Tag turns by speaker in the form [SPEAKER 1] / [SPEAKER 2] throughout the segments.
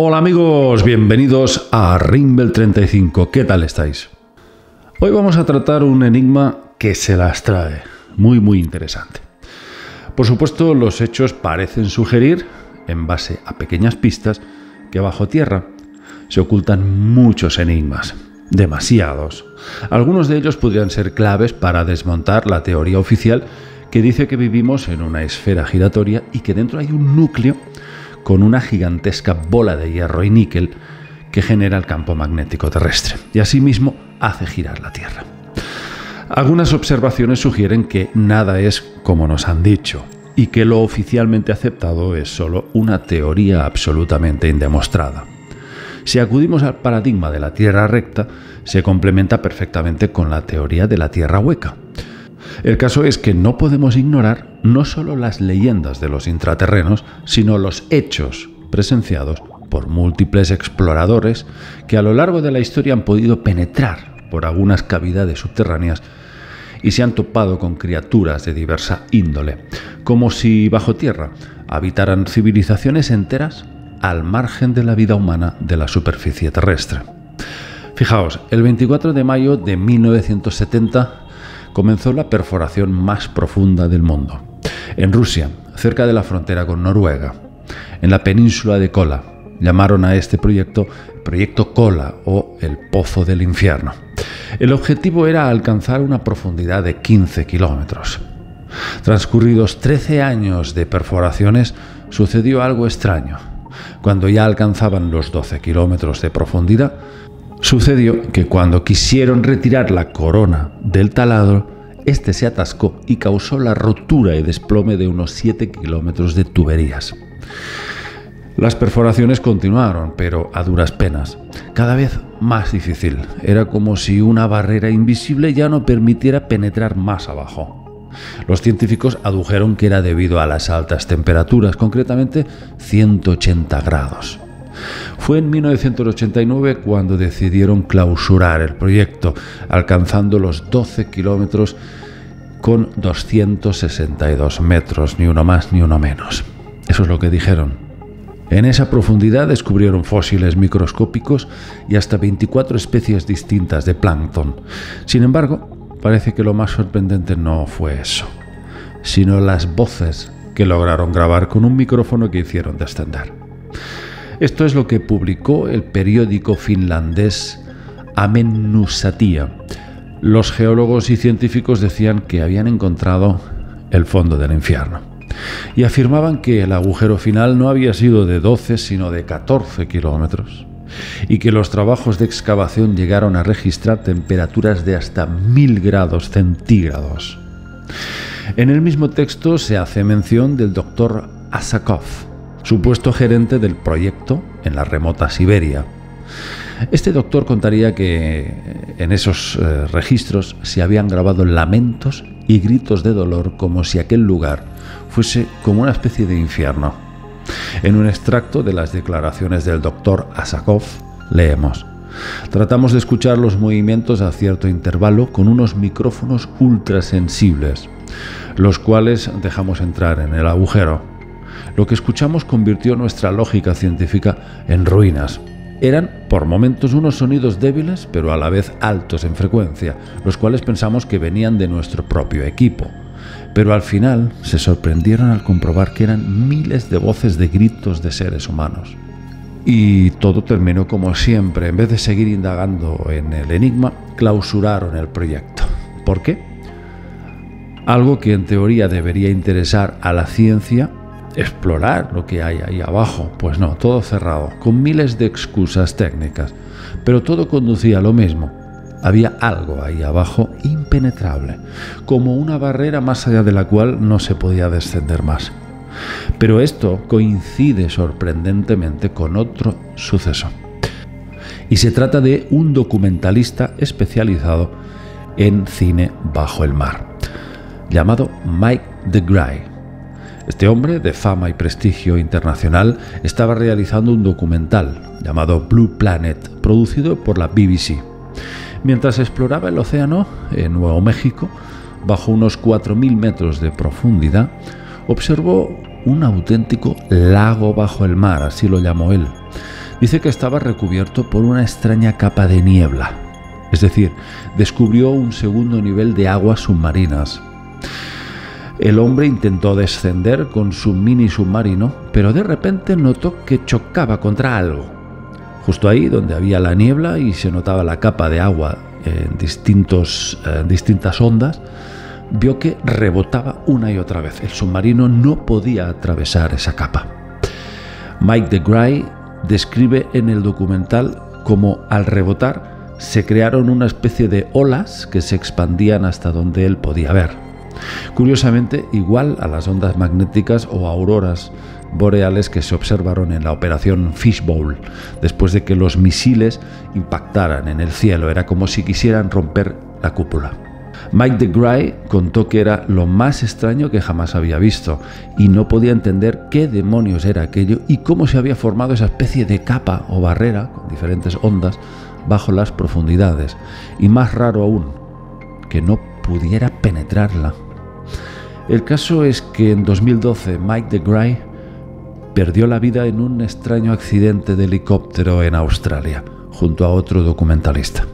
[SPEAKER 1] Hola amigos, bienvenidos a Rimble 35. ¿Qué tal estáis? Hoy vamos a tratar un enigma que se las trae, muy interesante. Por supuesto, los hechos parecen sugerir, en base a pequeñas pistas, que bajo tierra se ocultan muchos enigmas, demasiados. Algunos de ellos podrían ser claves para desmontar la teoría oficial que dice que vivimos en una esfera giratoria y que dentro hay un núcleo con una gigantesca bola de hierro y níquel que genera el campo magnético terrestre y asimismo hace girar la Tierra. Algunas observaciones sugieren que nada es como nos han dicho y que lo oficialmente aceptado es solo una teoría absolutamente indemostrada. Si acudimos al paradigma de la Tierra recta, se complementa perfectamente con la teoría de la Tierra hueca. El caso es que no podemos ignorar no solo las leyendas de los intraterrenos, sino los hechos presenciados por múltiples exploradores que a lo largo de la historia han podido penetrar por algunas cavidades subterráneas y se han topado con criaturas de diversa índole, como si bajo tierra habitaran civilizaciones enteras al margen de la vida humana de la superficie terrestre. Fijaos, el 24 de mayo de 1970 comenzó la perforación más profunda del mundo. En Rusia, cerca de la frontera con Noruega, en la península de Kola, llamaron a este proyecto Proyecto Kola o el Pozo del Infierno. El objetivo era alcanzar una profundidad de 15 kilómetros. Transcurridos 13 años de perforaciones, sucedió algo extraño. Cuando ya alcanzaban los 12 kilómetros de profundidad, sucedió que cuando quisieron retirar la corona del taladro, este se atascó y causó la rotura y desplome de unos 7 kilómetros de tuberías. Las perforaciones continuaron, pero a duras penas, cada vez más difícil. Era como si una barrera invisible ya no permitiera penetrar más abajo. Los científicos adujeron que era debido a las altas temperaturas, concretamente 180 grados. Fue en 1989 cuando decidieron clausurar el proyecto, alcanzando los 12 kilómetros con 262 metros, ni uno más ni uno menos. Eso es lo que dijeron. En esa profundidad descubrieron fósiles microscópicos y hasta 24 especies distintas de plancton. Sin embargo, parece que lo más sorprendente no fue eso, sino las voces que lograron grabar con un micrófono que hicieron descender. Esto es lo que publicó el periódico finlandés Amennusatia. Los geólogos y científicos decían que habían encontrado el fondo del infierno y afirmaban que el agujero final no había sido de 12 sino de 14 kilómetros y que los trabajos de excavación llegaron a registrar temperaturas de hasta 1000 grados centígrados. En el mismo texto se hace mención del doctor Asakov, supuesto gerente del proyecto en la remota Siberia. Este doctor contaría que en esos registros se habían grabado lamentos y gritos de dolor como si aquel lugar fuese como una especie de infierno. En un extracto de las declaraciones del doctor Asakov leemos: tratamos de escuchar los movimientos a cierto intervalo con unos micrófonos ultrasensibles, los cuales dejamos entrar en el agujero. Lo que escuchamos convirtió nuestra lógica científica en ruinas. Eran, por momentos, unos sonidos débiles, pero a la vez altos en frecuencia, los cuales pensamos que venían de nuestro propio equipo. Pero al final se sorprendieron al comprobar que eran miles de voces de gritos de seres humanos. Y todo terminó como siempre. En vez de seguir indagando en el enigma, clausuraron el proyecto. ¿Por qué? Algo que en teoría debería interesar a la ciencia, explorar lo que hay ahí abajo. Pues no, todo cerrado, con miles de excusas técnicas, pero todo conducía a lo mismo. Había algo ahí abajo impenetrable, como una barrera más allá de la cual no se podía descender más. Pero esto coincide sorprendentemente con otro suceso. Y se trata de un documentalista especializado en cine bajo el mar, llamado Mike DeGray. Este hombre, de fama y prestigio internacional, estaba realizando un documental llamado Blue Planet, producido por la BBC. Mientras exploraba el océano en Nuevo México, bajo unos 4.000 metros de profundidad, observó un auténtico lago bajo el mar, así lo llamó él. Dice que estaba recubierto por una extraña capa de niebla, es decir, descubrió un segundo nivel de aguas submarinas. El hombre intentó descender con su mini submarino, pero de repente notó que chocaba contra algo. Justo ahí donde había la niebla y se notaba la capa de agua en distintas ondas, vio que rebotaba una y otra vez. El submarino no podía atravesar esa capa. Mike DeGray describe en el documental cómo al rebotar se crearon una especie de olas que se expandían hasta donde él podía ver. Curiosamente, igual a las ondas magnéticas o auroras boreales que se observaron en la operación Fishbowl, después de que los misiles impactaran en el cielo. Era como si quisieran romper la cúpula. Mike DeGray contó que era lo más extraño que jamás había visto y no podía entender qué demonios era aquello y cómo se había formado esa especie de capa o barrera con diferentes ondas bajo las profundidades. Y más raro aún, que no pudiera penetrarla. El caso es que en 2012 Mike DeGray perdió la vida en un extraño accidente de helicóptero en Australia, junto a otro documentalista.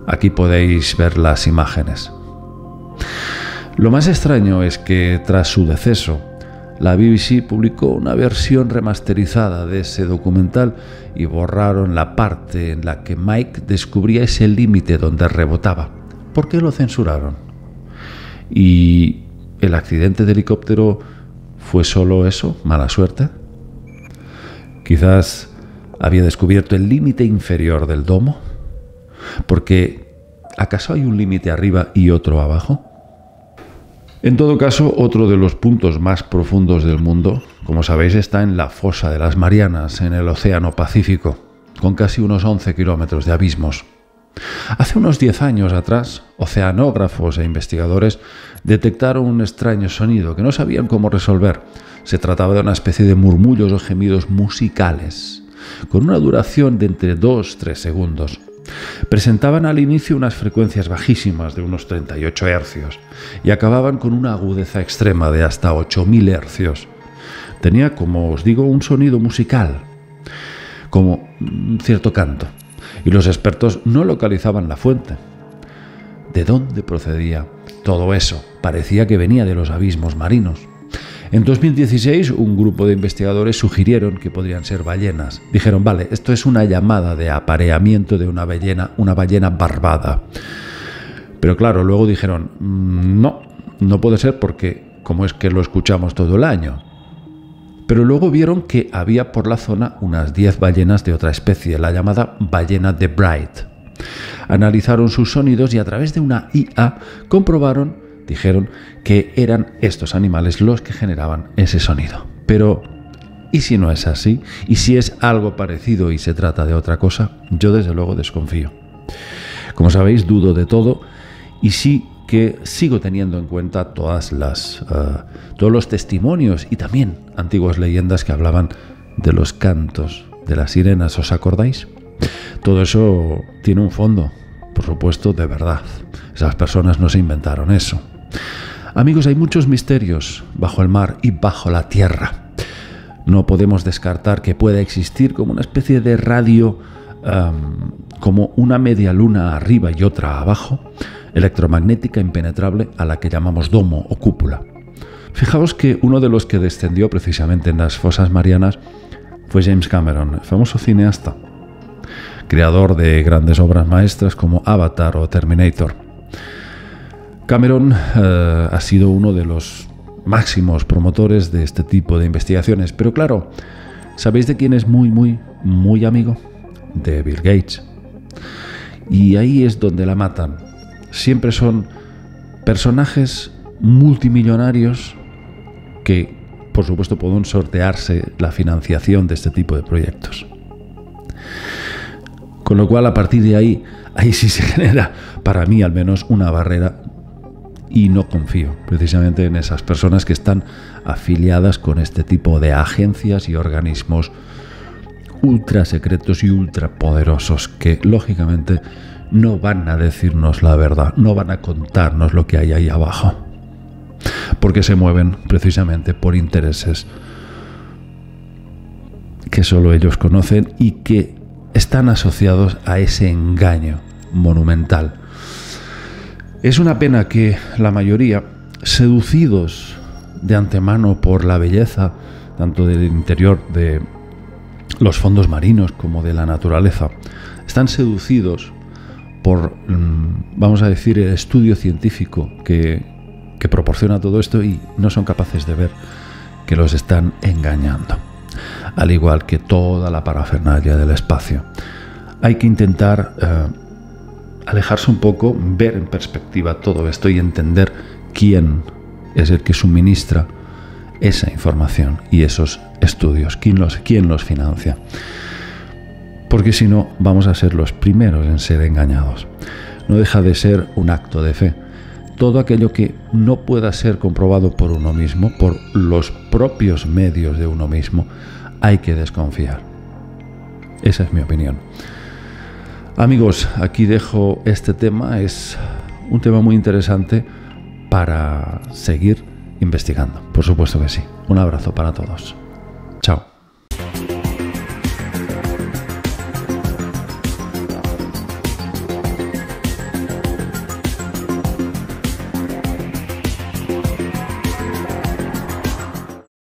[SPEAKER 1] Aquí podéis ver las imágenes. Lo más extraño es que tras su deceso, la BBC publicó una versión remasterizada de ese documental y borraron la parte en la que Mike descubría ese límite donde rebotaba. ¿Por qué lo censuraron? ¿Y el accidente de helicóptero fue solo eso, mala suerte? Quizás había descubierto el límite inferior del domo. Porque, ¿acaso hay un límite arriba y otro abajo? En todo caso, otro de los puntos más profundos del mundo, como sabéis, está en la fosa de las Marianas, en el Océano Pacífico, con casi unos 11 kilómetros de abismos. Hace unos 10 años atrás, oceanógrafos e investigadores detectaron un extraño sonido que no sabían cómo resolver. Se trataba de una especie de murmullos o gemidos musicales, con una duración de entre 2-3 segundos. Presentaban al inicio unas frecuencias bajísimas de unos 38 hercios y acababan con una agudeza extrema de hasta 8000 hercios. Tenía, como os digo, un sonido musical, como un cierto canto, y los expertos no localizaban la fuente. ¿De dónde procedía todo eso? Parecía que venía de los abismos marinos. En 2016, un grupo de investigadores sugirieron que podrían ser ballenas. Dijeron, vale, esto es una llamada de apareamiento de una ballena barbada. Pero claro, luego dijeron, no puede ser porque, ¿cómo es que lo escuchamos todo el año? Pero luego vieron que había por la zona unas 10 ballenas de otra especie, la llamada ballena de Bright. Analizaron sus sonidos y a través de una IA dijeron que eran estos animales los que generaban ese sonido. Pero, ¿y si no es así? ¿Y si es algo parecido y se trata de otra cosa? Yo desde luego desconfío. Como sabéis, dudo de todo y sí que sigo teniendo en cuenta todos los testimonios y también antiguas leyendas que hablaban de los cantos de las sirenas. ¿Os acordáis? Todo eso tiene un fondo, por supuesto, de verdad. Esas personas no se inventaron eso. Amigos, hay muchos misterios bajo el mar y bajo la tierra. No podemos descartar que pueda existir como una especie de radio, como una media luna arriba y otra abajo, electromagnética impenetrable a la que llamamos domo o cúpula. Fijaos que uno de los que descendió precisamente en las fosas marianas fue James Cameron, el famoso cineasta, creador de grandes obras maestras como Avatar o Terminator. Cameron ha sido uno de los máximos promotores de este tipo de investigaciones, pero claro, ¿sabéis de quién es muy amigo? De Bill Gates. Y ahí es donde la matan. Siempre son personajes multimillonarios que, por supuesto, pueden sortearse la financiación de este tipo de proyectos. Con lo cual, a partir de ahí sí se genera, para mí al menos, una barrera. Y no confío precisamente en esas personas que están afiliadas con este tipo de agencias y organismos ultra secretos y ultra poderosos que, lógicamente, no van a decirnos la verdad, no van a contarnos lo que hay ahí abajo, porque se mueven precisamente por intereses que solo ellos conocen y que están asociados a ese engaño monumental. Es una pena que la mayoría, seducidos de antemano por la belleza, tanto del interior de los fondos marinos como de la naturaleza, están seducidos por, vamos a decir, el estudio científico que proporciona todo esto y no son capaces de ver que los están engañando. Al igual que toda la parafernalia del espacio. Hay que intentar alejarse un poco, ver en perspectiva todo esto y entender quién es el que suministra esa información y esos estudios, quién los financia. Porque si no, vamos a ser los primeros en ser engañados. No deja de ser un acto de fe. Todo aquello que no pueda ser comprobado por uno mismo, por los propios medios de uno mismo, hay que desconfiar. Esa es mi opinión. Amigos, aquí dejo este tema. Es un tema muy interesante para seguir investigando. Por supuesto que sí. Un abrazo para todos.